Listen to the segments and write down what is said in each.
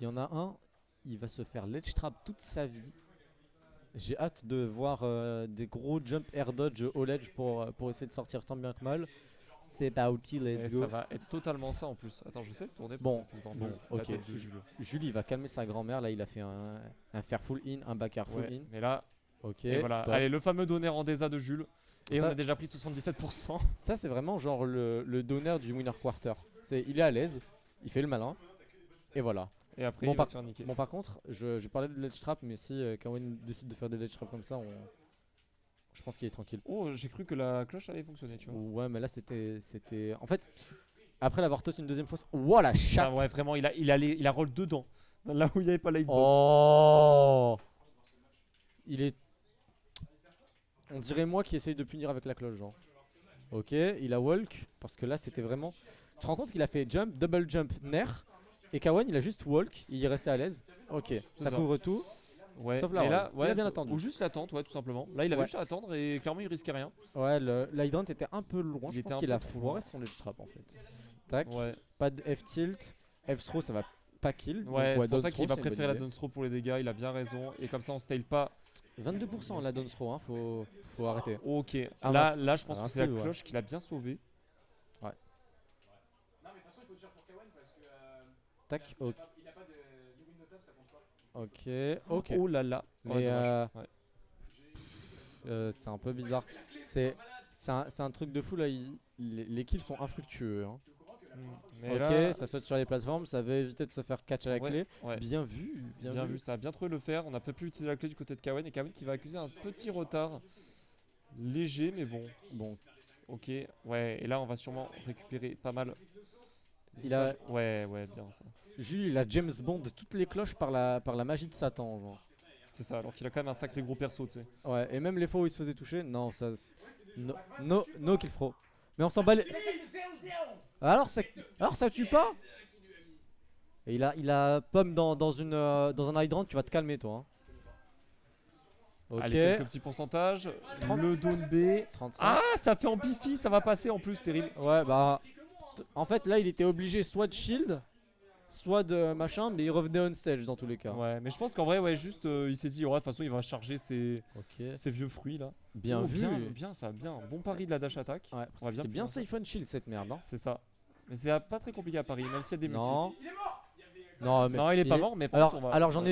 y en a un, il va se faire ledge trap toute sa vie. J'ai hâte de voir des gros jump air dodge au ledge pour essayer de sortir tant bien que mal. C'est parti, Et let's ça go. va être totalement ça en plus. Attends, je sais de tourner Bon, pour voir bon, la ok. tête de Jules. Jules, il va calmer sa grand-mère. Là, il a fait un fair full in, un back air full Ouais, in. mais là, Ok. et voilà. Top. Allez, le fameux donner en DESA de Jules. Et on Ça- a déjà pris 77%. Ça, c'est vraiment genre le donneur du winner quarter. Il est à l'aise, il fait le malin. Et voilà. Et après, Bon, il va se faire niquer. Bon, par contre, je parlais de ledge trap, mais si Kawen décide de faire des ledge trap comme ça, je pense qu'il est tranquille. Oh, j'ai cru que la cloche allait fonctionner, tu vois. Ouais, mais là, c'était. En fait, après l'avoir toast une deuxième fois. Wow, la chatte! Ah ouais, vraiment, il a roll dedans. Là où il n'y avait pas la hitbox. Oh! Il est. On dirait moi qui essaye de punir avec la cloche, genre. Ok, il a walk, parce que là, c'était vraiment. Tu te rends compte qu'il a fait jump, double jump, nair. Et Kawan, il a juste walk, il est resté à l'aise. Ok, ça ça. couvre tout. Ouais, Sauf la et là, roll. ouais, Il a bien c'est- attendu. Ou juste l'attente, ouais, tout simplement. Là, il avait Ouais. juste à attendre et clairement, il risquait rien. Ouais, l'hydrant était un peu loin. Il Je était pense un qu'il peu a trop foiré loin. son ledge trap en fait. Tac, Ouais, pas de F tilt. F throw, ça va pas kill. Donc, ouais, c'est pour down ça qu'il throw, va c'est une bonne préférer la idée. down throw pour les dégâts. Il a bien raison. Et comme ça, on stale pas. 22% la down throw, hein, faut arrêter. Ok, Ah, là, mince. là, je pense Ah, que c'est la c'est, ouais. cloche qui l'a bien sauvé. Ouais. Non, mais de toute façon, il faut dire pour Kawan parce que. Tac, ok. Il a pas de. You win no top, ça compte pas. Ok. Oh là là. Mais, Ouais, dommage. Ouais. C'est un peu bizarre. C'est un truc de fou là. Les kills sont infructueux. Hein. Mais Ok, là, ça saute sur les plateformes, ça veut éviter de se faire catch à la ouais, clé. ouais. Bien vu, Bien vu, ça a bien trouvé le faire. On a pas pu utiliser la clé du côté de Kawen. Et Kawen qui va accuser un petit retard. Léger, mais bon. Bon, Ok, ouais. Et là, on va sûrement récupérer pas mal. il a, Ouais, ouais, bien ça. Jules, il a James Bond toutes les cloches par la magie de Satan, genre. C'est ça, alors qu'il a quand même un sacré gros perso, tu sais. Ouais, et même les fois où il se faisait toucher, non, ça. No kill throw. Mais on s'en bat les. Alors ça tue pas. Et il a pomme dans un hydrant, tu vas te calmer toi. Hein. Ok. Allez, quelques petits pourcentages. Le down B. 35. Ah, ça fait en bifi, ça va passer en plus, terrible. Ouais, bah. En fait, là, il était obligé soit de shield, soit de machin, mais il revenait on stage dans tous les cas. Ouais, mais je pense qu'en vrai, ouais, juste, il s'est dit, ouais, de toute façon, il va charger Ok. ses vieux fruits là. Bien Oh, vu. bien ça, bien. Bon pari de la dash attack. Ouais, On va bien c'est bien finir safe on shield cette merde. Hein. C'est ça. Mais c'est pas très compliqué à parier, même s'il y a des multis. Non. Non, mais Non, il est pas mort, mais par contre, on va- alors j'en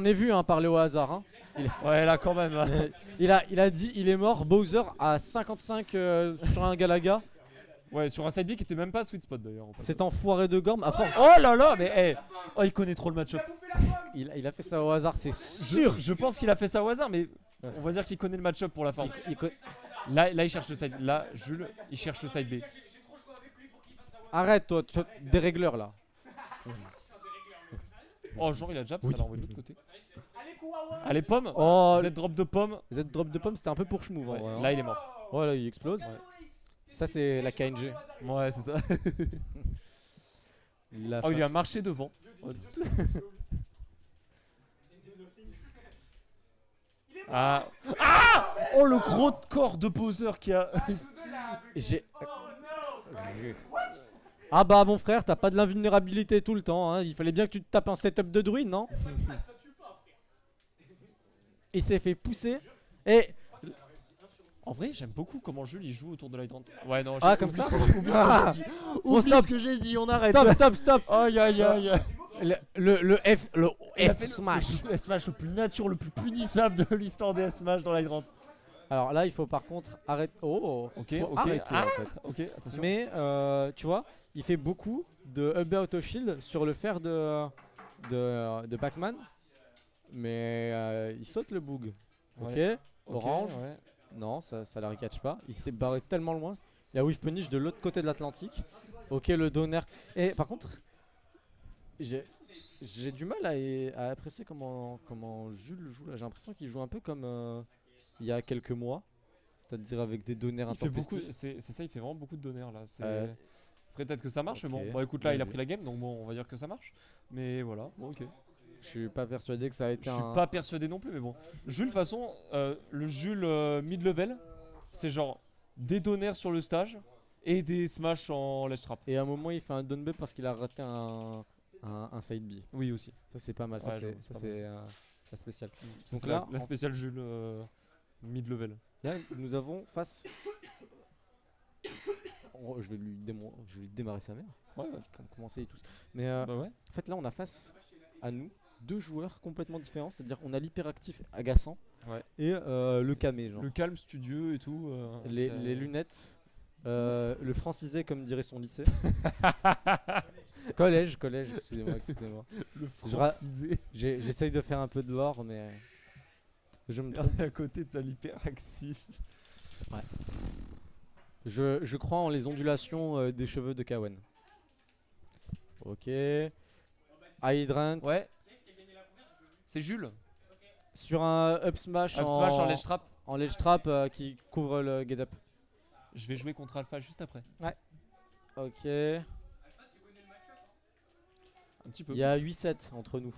ai vu parler au hasard. Hein. Ouais, là quand même. Il a dit il est mort Bowser à 55 sur un Galaga. Ouais, sur un side B qui était même pas sweet spot d'ailleurs. Cet enfoiré de Gorm à force. Oh là là, mais hey. Oh, il connaît trop le match-up. Il a fait ça au hasard, c'est sûr. Je pense qu'il a fait ça au hasard, mais on va dire qu'il connaît le match-up pour la fin. Là, il cherche le side. Là, Jules, il cherche le side B. Arrête toi, des régleurs là. Oh, genre, il a jab, Oui. ça l'a envoyé de l'autre côté. Allez, pomme. Oh, Z drop de pomme. Z drop de pomme, c'était un peu pour schmouv. Ouais, en vrai, hein. là, il est mort. Ouais, là il explose. Ça c'est la KNG. Ouais, c'est ça. Il a Oh, il lui a marché devant. Ah. Ah. Oh, le gros corps de Bowser qui a. J'ai. Ah bah mon frère, t'as pas de l'invulnérabilité tout le temps. Hein. Il fallait bien que tu te tapes un setup de druide, non? Il s'est fait pousser. Et En vrai, j'aime beaucoup comment Jules il joue autour de l'hydrant. Ouais, non, Ah, j'ai comme oublié ça ce que j'ai dit. Bon, Oublie stop. ce que j'ai dit, on arrête. Stop. Aïe aïe aïe. Le Il a F fait smash. le smash le plus nature, le plus punissable de l'histoire des smash dans l'hydrant. Alors là, il faut par contre arrêter. Oh, Ok, faut ok. arrêter Ah. en fait. Ok, attention. Mais tu vois, il fait beaucoup de up B auto shield sur le fer de Pac-Man. Mais il saute le boog. Ouais. Ok, orange. Ouais. Non, ça la recatch pas. Il s'est barré tellement loin. Il y a whiff punish de l'autre côté de l'Atlantique. Ok, le donner. Et par contre, j'ai du mal à apprécier comment Jules joue là. J'ai l'impression qu'il joue un peu comme il y a quelques mois. C'est-à-dire avec des donneurs Il fait beaucoup, intempestifs. c'est ça, il fait vraiment beaucoup de donneurs là. Euh, Après, peut-être que ça marche, ok. mais bon, bah écoute, là il a Oui. pris la game, donc bon, on va dire que ça marche. Mais voilà, bon, ok. Je suis pas persuadé que ça a été Je suis un. pas persuadé non plus, mais bon. Jules, de toute façon, le Jules mid-level, c'est genre des donneurs sur le stage et des smash en ledge trap. Et à un moment, il fait un down B parce qu'il a raté un side B. Oui, aussi. Ça c'est pas mal, Ouais, ça j'avoue, c'est c'est ça, pas mal, c'est, la spéciale. Donc Donc là, la spéciale Jules mid-level. Là nous avons face... Oh, je vais lui démarrer sa mère. Ouais, ouais. Comme commencer et tous. Mais Bah ouais. en fait là on a face à nous deux joueurs complètement différents, c'est-à-dire on a l'hyperactif agaçant Ouais. et le camé genre. Le calme studieux et tout. Les lunettes, le francisé comme dirait son lycée. collège, excusez-moi. Le Je ra- francisé. J'essaye de faire un peu de lore mais je me trompe. Et à côté, t'as l'hyperactif. Je crois en les ondulations des cheveux de Kawen. Ok. Hydrant. Ouais. C'est Jules. Sur un up smash, Up smash en ledge trap. en ledge trap qui couvre le get up. Je vais jouer contre Alpha juste après. Ok. Un petit peu. Il y a 8-7 entre nous.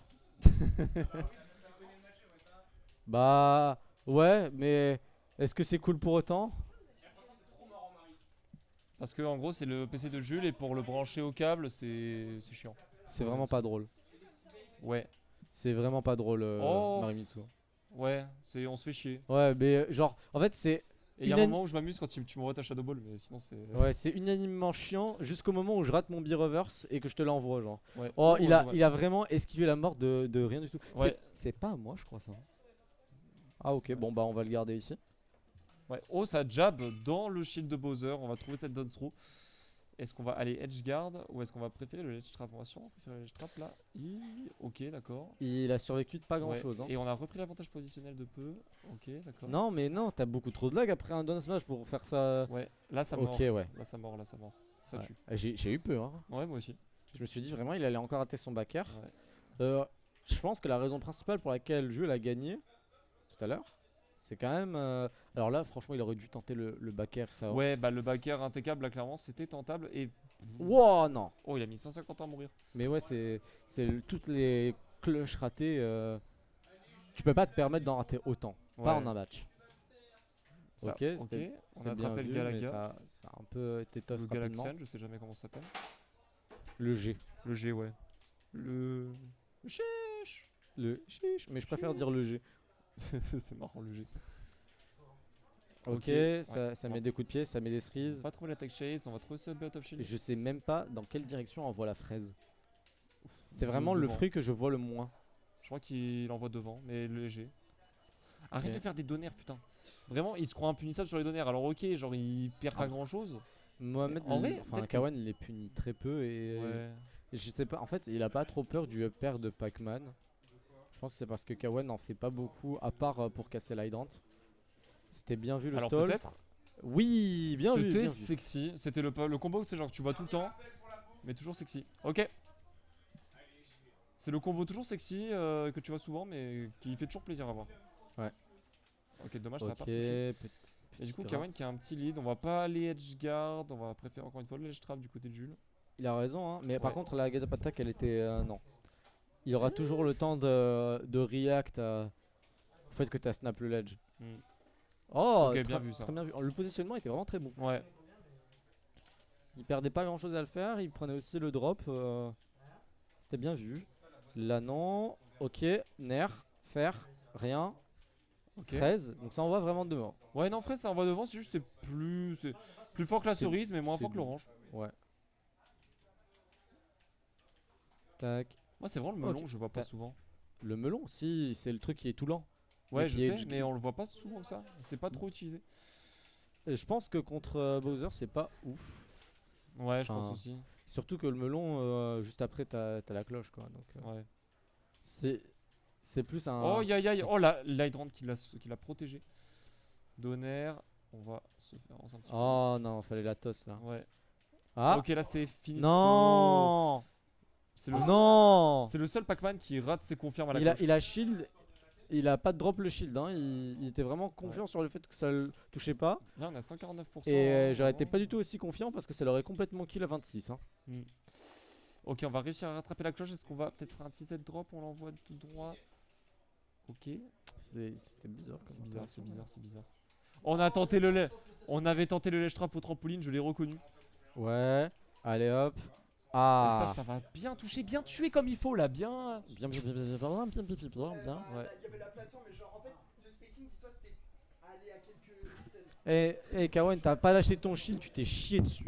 Bah ouais, mais est-ce que c'est cool pour autant? Parce que en gros, c'est le PC de Jules et pour le brancher au câble, c'est chiant. C'est vraiment pas drôle. Ouais. C'est vraiment pas drôle, Oh. Marimitsu. Ouais, on se fait chier. Ouais, mais genre, en fait, c'est Et il y a un Unani- moment où je m'amuse quand tu m'envoies ta Shadow Ball, mais sinon c'est. ouais, c'est unanimement chiant jusqu'au moment où je rate mon B-reverse et que je te l'envoie, genre. Ouais. Oh, ouais, il a vraiment esquivé la mort de rien du tout. Ouais. C'est pas à moi, je crois, ça. Ah, ok, bon, bah, on va le garder ici. Ouais. Oh, ça jab dans le shield de Bowser. On va trouver cette dance through. Est-ce qu'on va aller edge guard ou est-ce qu'on va préférer le ledge trap? On va sûrement préférer le ledge trap là. Ok, d'accord. Il a survécu de pas grand Ouais. chose. Hein. Et on a repris l'avantage positionnel de peu. Ok, d'accord. Non, mais non, t'as beaucoup trop de lag après un down smash pour faire ça. Ouais, là ça Ok, mord. ouais. Là ça mord, là ça mord. Ça Ouais. tue. J'ai eu peur. Hein. Ouais, moi aussi. Je me suis dit vraiment, il allait encore rater son backer. Ouais. Je pense que la raison principale pour laquelle le jeu l'a gagné tout à l'heure, c'est quand même. Alors là, franchement, il aurait dû tenter le backer. Ça, Ouais, bah le backer impeccable là clairement c'était tentable et. Wow, non. Oh, il a mis 150 ans à mourir. Mais ouais, toutes les cloches ratées. Tu peux pas te permettre d'en rater autant. Pas Ouais. en un match. Ça, Ok, on c'était a bien attrapé vu, le mais Galaga. ça a un peu été toss Le rapidement. Galaxian, je sais jamais comment ça s'appelle. Le G. Le G, ouais. Le chiche. Le chiche, mais je préfère dire le G. C'est marrant le G. Ok, ouais. ça met des coups de pied, ça met des On cerises. va pas trouver l'attack chase, on va trouver ce Belt of Shield. Je sais même pas dans quelle direction envoie la fraise. C'est vraiment Devant. le fruit que je vois le moins. Je crois qu'il envoie devant, mais le léger. Arrête Ok. de faire des donneurs, putain. Vraiment, il se croit impunissable sur les donneurs. Alors ok, genre il perd pas grand chose. Mohamed, En vrai, enfin peut-être que- Kawan, il les punit très peu et Ouais. et je sais pas. En fait, il a pas trop peur du up air de Pac-Man. Je pense que c'est parce que Kawan n'en fait pas beaucoup, à part pour casser l'hydrant. C'était bien vu le Alors stall. peut-être. Oui, bien vu. C'était bien vu. sexy. C'était le combo, c'est genre tu vois tout le temps, mais toujours sexy. Ok. C'est le combo toujours sexy que tu vois souvent, mais qui fait toujours plaisir à voir. Ouais. Ok, dommage, ça va Ok, pas touché. petit Et du coup, gras. Kawan qui a un petit lead. On va pas aller edge guard, on va préférer encore une fois le ledge trap du côté de Jules. Il a raison, hein. Mais par Ouais. contre, la get up attack, elle était. Non. Il aura toujours le temps de react au fait que tu as snap le ledge. Hmm. Oh, Ok, bien vu ça. Très bien vu. Le positionnement était vraiment très bon. Ouais. Il perdait pas grand chose à le faire, il prenait aussi le drop. C'était bien vu. Là, non. Ok, nerf, fer, rien. Ok. 13, donc ça envoie vraiment de mort. Ouais, non, frère, ça envoie devant, c'est juste c'est plus fort que la C'est- cerise, mais moins c'est fort que bon. l'orange. Ouais. Tac. Moi, c'est vraiment le melon Ok. que je vois pas T'as- souvent. Le melon, si, c'est le truc qui est tout lent. Ouais, Et je qui est sais, du- mais on le voit pas souvent que ça. C'est pas trop utilisé. Et je pense que contre Bowser, c'est pas ouf. Ouais, je pense Enfin, aussi. Surtout que le melon, juste après, t'as la cloche, quoi. Donc, Ouais. c'est plus un. Oh, aïe. Oh, l'hydrant qui l'a protégé. Donner. On va se faire en un petit peu. Oh non, fallait la tosse là. Ouais. Ah Ok, là, c'est fini. non C'est le, Non c'est le seul Pac-Man qui rate ses confirmes à la il a, cloche. il a shield, il a pas de drop le shield, hein. Il était vraiment confiant sur le fait que ça le touchait pas. Là, on a 149%. Et j'aurais été vraiment. pas du tout aussi confiant parce que ça l'aurait complètement kill à 26. Hein. Ok, on va réussir à rattraper la cloche. Est-ce qu'on va peut-être faire un petit set drop? On l'envoie tout droit. Ok. C'était bizarre. C'est bizarre, c'est bizarre, c'est bizarre. On a tenté le lait. On avait tenté le ledge trap au trampoline, je l'ai reconnu. Ouais, allez hop. Ah. Ça va bien toucher, bien tuer comme il faut là, bien. Bien. Ouais. Il y avait la plateforme, mais genre en fait, le spacing, dis-toi, c'était aller à quelques pixels. Kawan, t'as pas lâché ton shield, tu t'es chié dessus.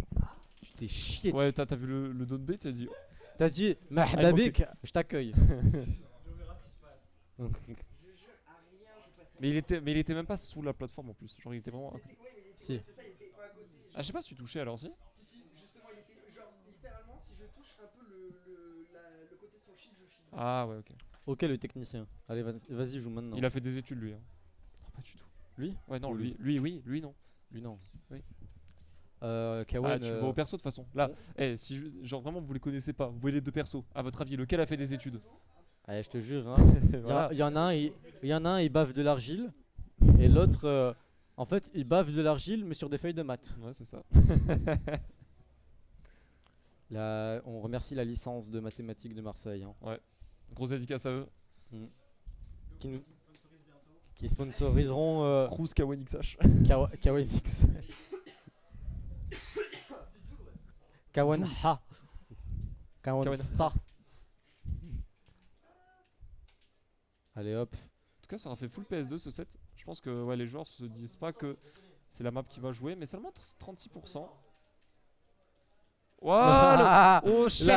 Tu t'es chié dessus. Ouais, t'as vu le dos de B, t'as dit. T'as dit, Ah, Mahbabik, je t'accueille. On verra ce qui se passe. Je jure, à rien, je passais. Mais il était même pas sous la plateforme en plus. Genre, il était vraiment. Ouais, mais il était, Si. ouais, c'est ça, il était pas à côté. Ah, je sais pas si tu touchais alors, si. Si, justement, il était. Genre, littéralement, si je touche un peu le côté de son shield, je shield. Ah, ouais, ok. Ok, le technicien. Allez, vas-y, joue maintenant. Il a fait des études lui. Hein. Non, pas du tout. Lui? Ouais, non, Ou lui lui, oui, lui, non. Lui, non. Oui. Kawan. Ah, tu le vois au perso de toute façon. Là, si genre vraiment vous les connaissez pas, vous voyez les deux persos. À votre avis, lequel a fait des études? Allez, je te jure. Hein. Voilà. Il y en a un, il bave de l'argile. Et l'autre, en fait, il bave de l'argile, mais sur des feuilles de maths. Ouais, c'est ça. Là, on remercie la licence de mathématiques de Marseille. Hein, Grosse dédicace à eux. qui sponsoriseront Cruz Kawanixh. Kawanix. Kawan Ha. Kawan Sta. Allez hop. En tout cas, ça aura fait full PS2 ce set. Je pense que ouais, les joueurs se disent pas que c'est la map qui va jouer, mais seulement 36%. Voilà. Oh shit.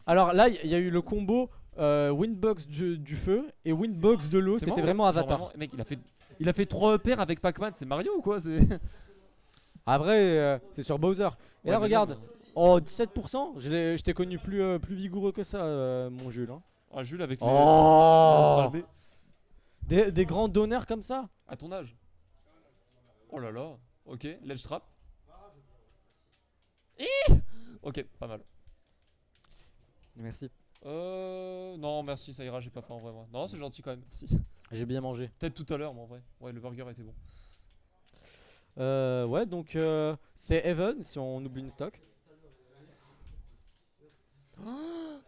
Alors là, il y a eu le combo Windbox du feu et Windbox de l'eau. C'est C'était marrant, vraiment genre Avatar. vraiment, mec, il a fait 3 EPR avec Pac-Man, c'est Mario ou quoi? C'est Après, c'est sur Bowser. Et là, Ouais, mais regarde. non, Oh, 17%. Je t'ai connu plus vigoureux que ça, mon Jules. Hein. Ah, Jules avec Oh. le Neutral B. Des grands donneurs comme ça. À ton âge. Oh là là. Ok, ledge trap. Ok, pas mal. Merci. Non, merci, ça ira, j'ai pas faim en vrai. Moi. Non, c'est gentil quand même, merci. J'ai bien mangé. Peut-être tout à l'heure, mais en vrai. Ouais, le burger était bon. Ouais, donc c'est Even si on oublie une stock.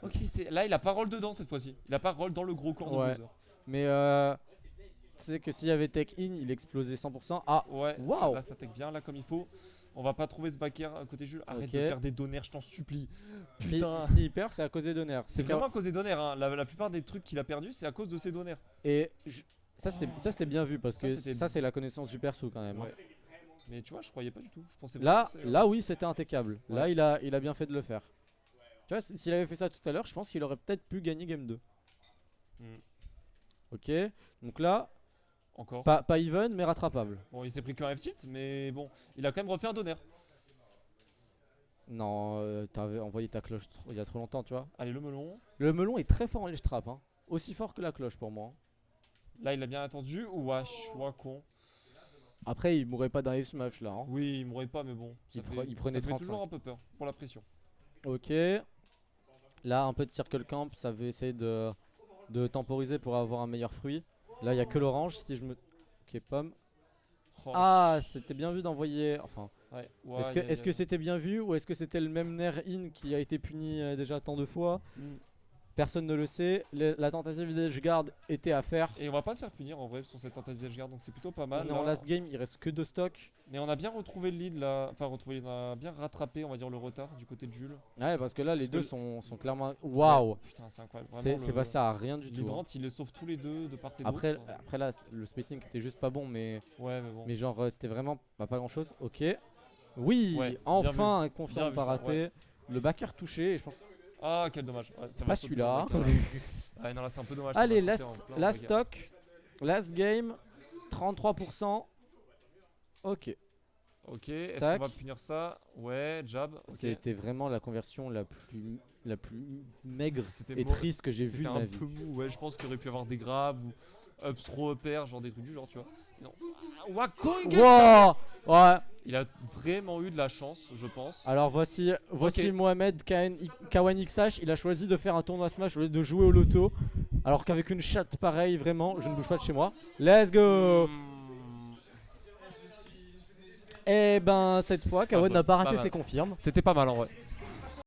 Ok, là, il a pas roll dedans cette fois-ci. Il a pas roll dans le gros corps de Ouais. Bowser. Mais tu sais que s'il y avait Tech In, il explosait 100%. Ah, Ouais, Waouh. là, ça tech bien, là, comme il faut. On va pas trouver ce backer à côté Jules. Arrête Ok. de faire des donneurs, je t'en supplie. si Putain. il perd, c'est à cause des donneurs. C'est vraiment à cause des donneurs. Hein. La plupart des trucs qu'il a perdu, c'est à cause de ses donneurs. Et ça, c'était bien vu parce Ça, que c'était- ça, c'est la connaissance du perso quand même. Hein. Ouais. Mais tu vois, je croyais pas du tout. Je pensais vraiment Là, que c'est- là, oui, c'était impeccable. Là, Ouais. il a bien fait de le faire. Tu vois, s'il avait fait ça tout à l'heure, je pense qu'il aurait peut-être pu gagner Game 2. Hmm. Ok, donc là, Encore. pas even, mais rattrapable. Bon, il s'est pris qu'un F-tilt, mais bon, il a quand même refait un donneur. Non, t'avais envoyé ta cloche il y a trop longtemps, tu vois. Allez, le melon. Le melon est très fort en ledge trap, hein. Aussi fort que la cloche pour moi. Hein. Là, il a bien attendu. Ouah, choix con. Après, il mourrait pas d'un F smash là. Hein. Oui, il mourrait pas, mais bon. Il prenait ça fait 35. toujours un peu peur pour la pression. Ok. Là, un peu de circle camp, ça veut essayer de temporiser pour avoir un meilleur fruit. Là, il y a que l'orange. Si je me. Ok, pomme. Oh, Ah, c'était bien vu d'envoyer. Enfin, ouais. est-ce que c'était bien vu ou est-ce que c'était le même nerf in qui a été puni déjà tant de fois? Personne ne le sait. La tentative d'edge guard était à faire. Et on va pas se faire punir en vrai sur cette tentative d'edge guard, donc c'est plutôt pas mal. On est en là. last game, il reste que 2 stocks. Mais on a bien retrouvé le lead là. Enfin, on a bien rattrapé, on va dire, le retard du côté de Jules. Ouais, parce que là, les Parce deux que sont clairement. Waouh! Ouais, putain, c'est incroyable. Vraiment, C'est passé à rien du tout. hein. l'hydrant, il les sauve tous les deux de part et d'autre. Après là, le spacing était juste pas bon, mais Ouais, mais bon. mais genre c'était vraiment pas grand chose. Ok. Oui, Ouais, bien enfin un Bien confirme vu pas ça, raté. Le backer touché, et je pense. Ah, quel dommage. Ouais, ça Pas va sauter celui-là. dans le vecteur. Ouais, non, là, c'est un peu dommage. ça Allez, va sauter en plein last regard. stock, last game, 33%. Ok. Ok, est-ce Tac. qu'on va punir ça? Ouais, jab. Ok. C'était vraiment la conversion la plus maigre C'était et beau, triste que j'ai vue C'était de un ma vie. peu mou, ouais, je pense qu'il aurait pu avoir des grabs ou ups throw upper, genre des trucs du genre, tu vois. Non. Ah, Wako, Wow! Ouais. il a vraiment eu de la chance, je pense. Alors voici Ok. Mohamed Kawanixh, il a choisi de faire un tournoi Smash au lieu de jouer au loto. Alors qu'avec une chatte pareille, vraiment, je ne bouge pas de chez moi. Let's go! Et ben cette fois, Kawan bah, n'a pas pas raté mal. ses confirmes. C'était pas mal en vrai.